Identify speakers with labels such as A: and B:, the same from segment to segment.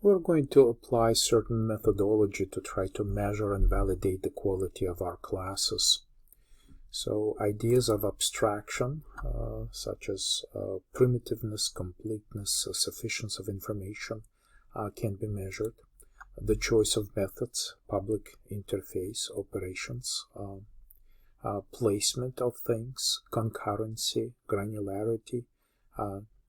A: We're going to apply certain methodology to try to measure and validate the quality of our classes. So ideas of abstraction, such as primitiveness, completeness, sufficiency of information, can be measured. The choice of methods, public interface operations, placement of things, concurrency, granularity,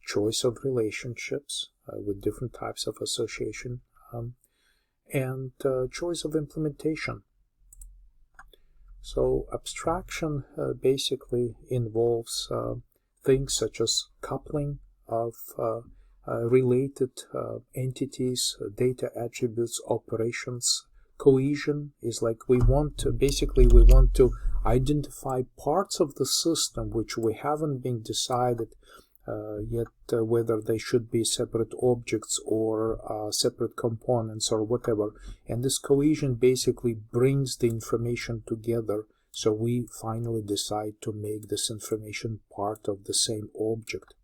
A: choice of relationships with different types of association, and choice of implementation. So abstraction basically involves things such as coupling of related entities, data attributes, operations. Cohesion is like we want to identify parts of the system which we haven't been decided yet whether they should be separate objects or separate components or whatever. And this cohesion basically brings the information together, so we finally decide to make this information part of the same object.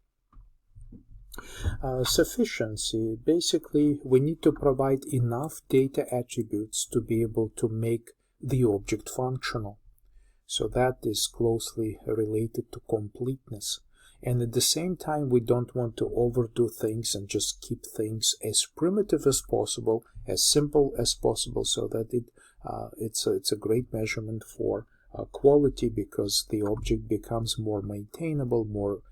A: Sufficiency, basically we need to provide enough data attributes to be able to make the object functional. So that is closely related to completeness. And at the same time, we don't want to overdo things and just keep things as primitive as possible, as simple as possible, so that it's a great measurement for quality, because the object becomes more maintainable,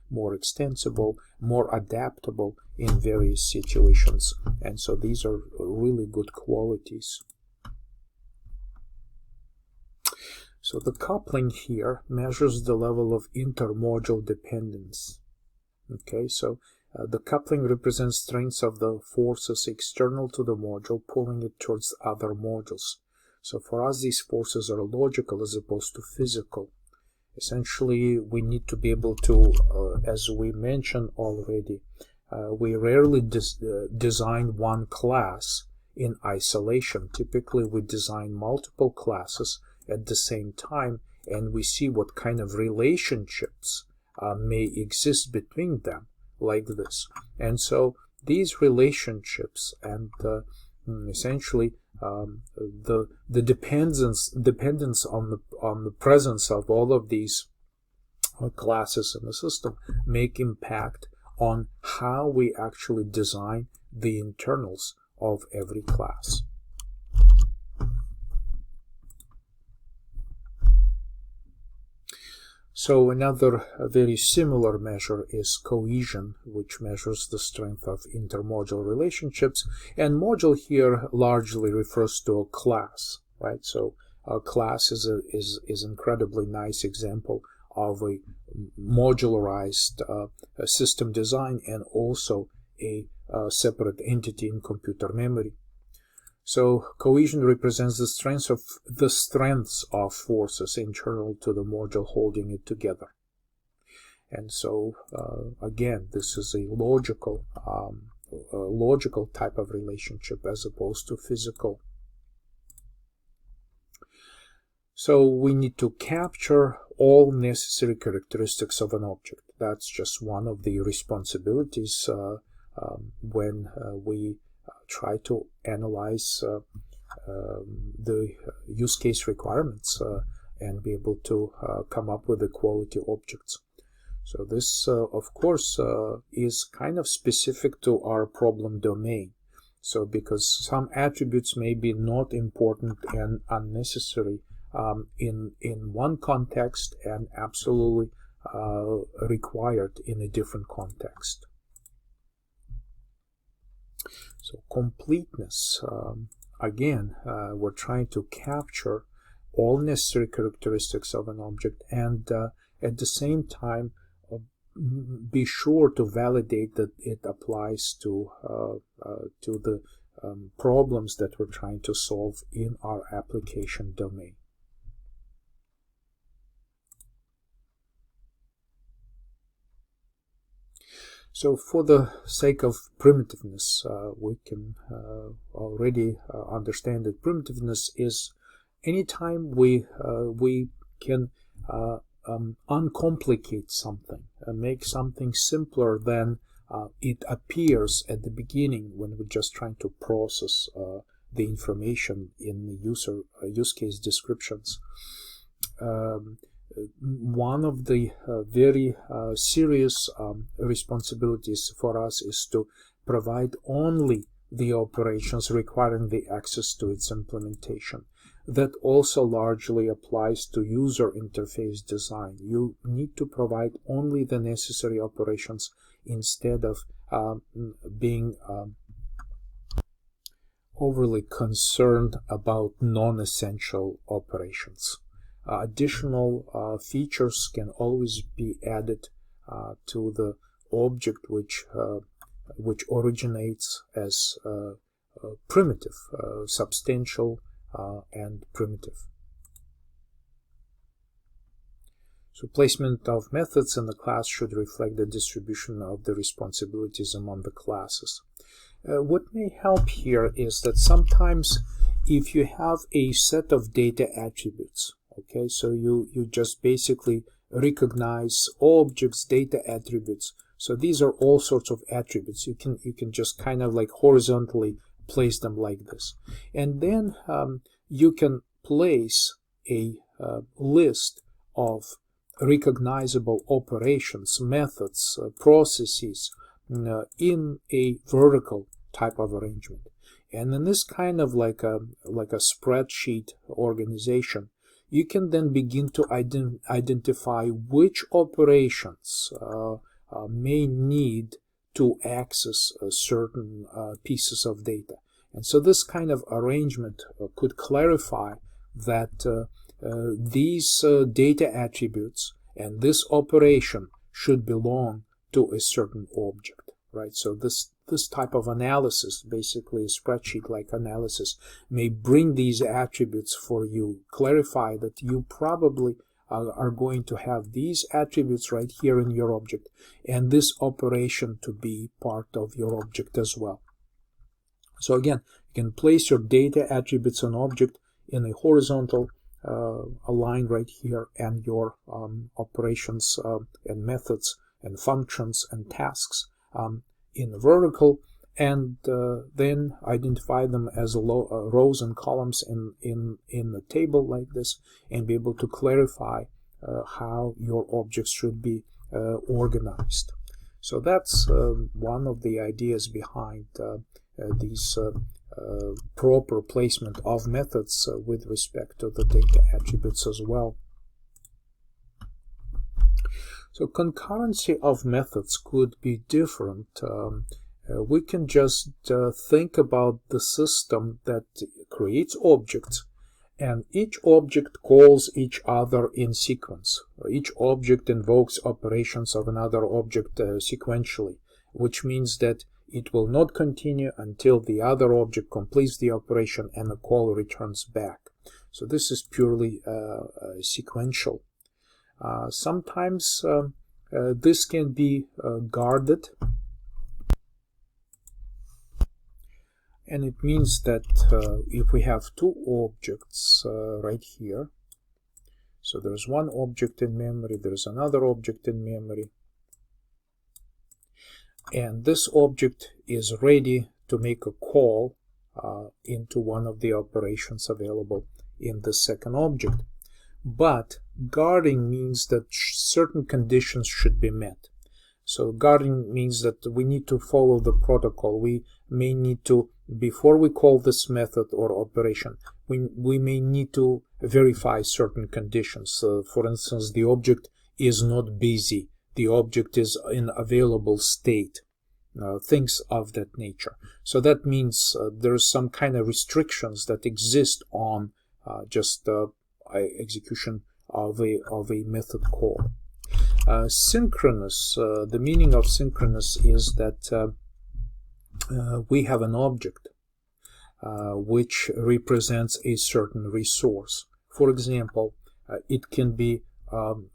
A: more extensible, more adaptable in various situations. And so these are really good qualities. So the coupling here measures the level of intermodule dependence. Okay, so the coupling represents strengths of the forces external to the module, pulling it towards other modules. So for us, these forces are logical as opposed to physical. Essentially, we need to be able to, as we mentioned already, we rarely design one class in isolation. Typically, we design multiple classes at the same time, and we see what kind of relationships may exist between them, like this. And so these relationships and essentially the dependence on the presence of all of these classes in the system make impact on how we actually design the internals of every class. So another very similar measure is cohesion, which measures the strength of intermodule relationships. And module here largely refers to a class, right? So a class is an incredibly nice example of a modularized system design, and also a separate entity in computer memory. So cohesion represents the strengths of forces internal to the module holding it together. And so again, this is a logical type of relationship as opposed to physical. So we need to capture all necessary characteristics of an object. That's just one of the responsibilities when we try to analyze the use case requirements and be able to come up with the quality objects. So this, of course, is kind of specific to our problem domain. So because some attributes may be not important and unnecessary in one context and absolutely required in a different context. So completeness, again, we're trying to capture all necessary characteristics of an object, and at the same time be sure to validate that it applies to the problems that we're trying to solve in our application domain. So for the sake of primitiveness, we can already understand that primitiveness is anytime we can uncomplicate something, make something simpler than it appears at the beginning when we're just trying to process the information in the use case descriptions. One of the very serious responsibilities for us is to provide only the operations requiring the access to its implementation. That also largely applies to user interface design. You need to provide only the necessary operations instead of being overly concerned about non-essential operations. Additional features can always be added to the object which originates as primitive, substantial, and primitive. So placement of methods in the class should reflect the distribution of the responsibilities among the classes. What may help here is that sometimes if you have a set of data attributes, okay, so you just basically recognize objects, data attributes. So these are all sorts of attributes. You can just kind of like horizontally place them like this. And then you can place a list of recognizable operations, methods, processes in a vertical type of arrangement. And in this kind of like a spreadsheet organization, you can then begin to identify which operations may need to access certain pieces of data. And so this kind of arrangement could clarify that these data attributes and this operation should belong to a certain object, right? So this type of analysis, basically a spreadsheet-like analysis, may bring these attributes for you, clarify that you probably are going to have these attributes right here in your object, and this operation to be part of your object as well. So again, you can place your data attributes on object in a horizontal line right here, and your operations and methods and functions and tasks in the vertical, and then identify them as rows and columns in the table like this, and be able to clarify how your objects should be organized. So that's one of the ideas behind these proper placement of methods with respect to the data attributes as well. So concurrency of methods could be different. We can just think about the system that creates objects, and each object calls each other in sequence. Each object invokes operations of another object sequentially, which means that it will not continue until the other object completes the operation and the call returns back. So this is purely sequential. Sometimes this can be guarded, and it means that if we have two objects right here, so there's one object in memory, there's another object in memory, and this object is ready to make a call into one of the operations available in the second object. But guarding means that certain conditions should be met. So guarding means that we need to follow the protocol. We may need to, before we call this method or operation, we may need to verify certain conditions. For instance, the object is not busy. The object is in available state. Things of that nature. So that means there's some kind of restrictions that exist on just execution of a method call. Synchronous, the meaning of synchronous is that we have an object which represents a certain resource. For example, it can be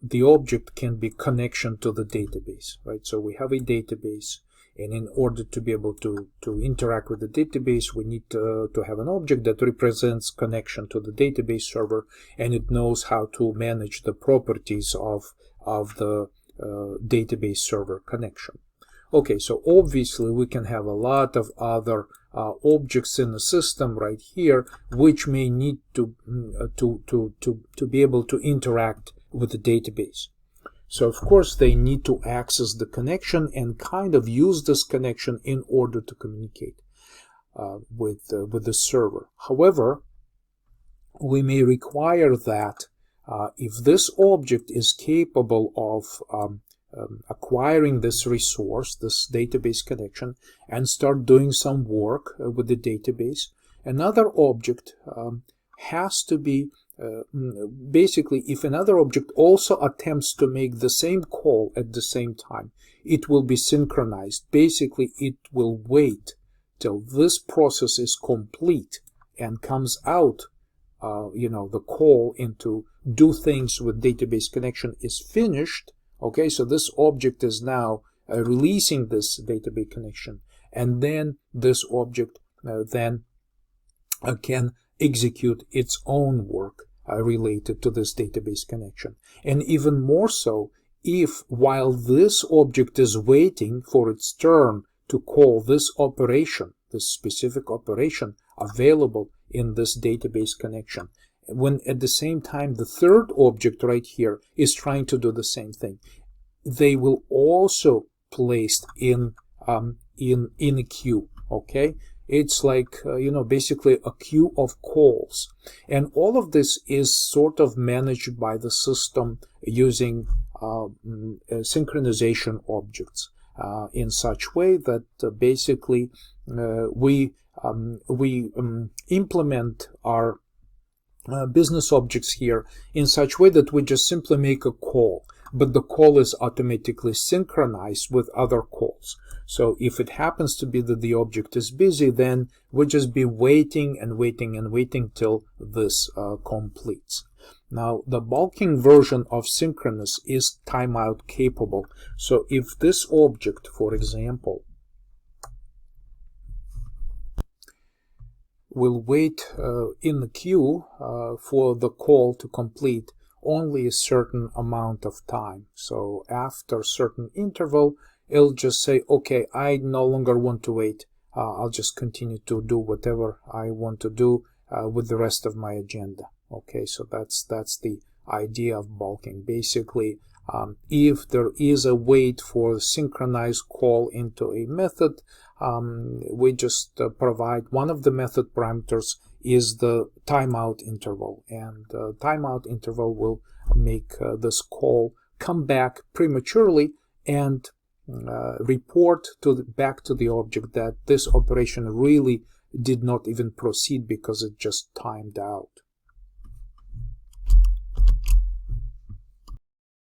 A: the object can be connection to the database, right? So we have a database, and in order to be able to interact with the database, we need to have an object that represents connection to the database server, and it knows how to manage the properties of the database server connection. Okay, so obviously we can have a lot of other objects in the system right here, which may need to be able to interact with the database. So of course they need to access the connection and kind of use this connection in order to communicate with the server. However, we may require that if this object is capable of acquiring this resource, this database connection, and start doing some work with the database, another object has to be basically, if another object also attempts to make the same call at the same time, it will be synchronized. Basically, it will wait till this process is complete and comes out, the call into do things with database connection is finished. Okay, so this object is now releasing this database connection, and then this object then can execute its own work related to this database connection. And even more so, if while this object is waiting for its turn to call this operation, this specific operation available in this database connection, when at the same time the third object right here is trying to do the same thing, they will also placed in a queue. Okay, it's like basically a queue of calls, and all of this is sort of managed by the system using synchronization objects in such way that basically we implement our business objects here in such way that we just simply make a call, but the call is automatically synchronized with other calls. So if it happens to be that the object is busy, then we'll just be waiting and waiting and waiting till this completes. Now, the bulking version of synchronous is timeout capable. So if this object, for example, will wait in the queue for the call to complete only a certain amount of time. So after a certain interval, it'll just say, okay, I no longer want to wait. I'll just continue to do whatever I want to do with the rest of my agenda. Okay, so that's the idea of bulking. Basically, if there is a wait for a synchronized call into a method, we just provide one of the method parameters is the timeout interval, and timeout interval will make this call come back prematurely and report back to the object that this operation really did not even proceed because it just timed out.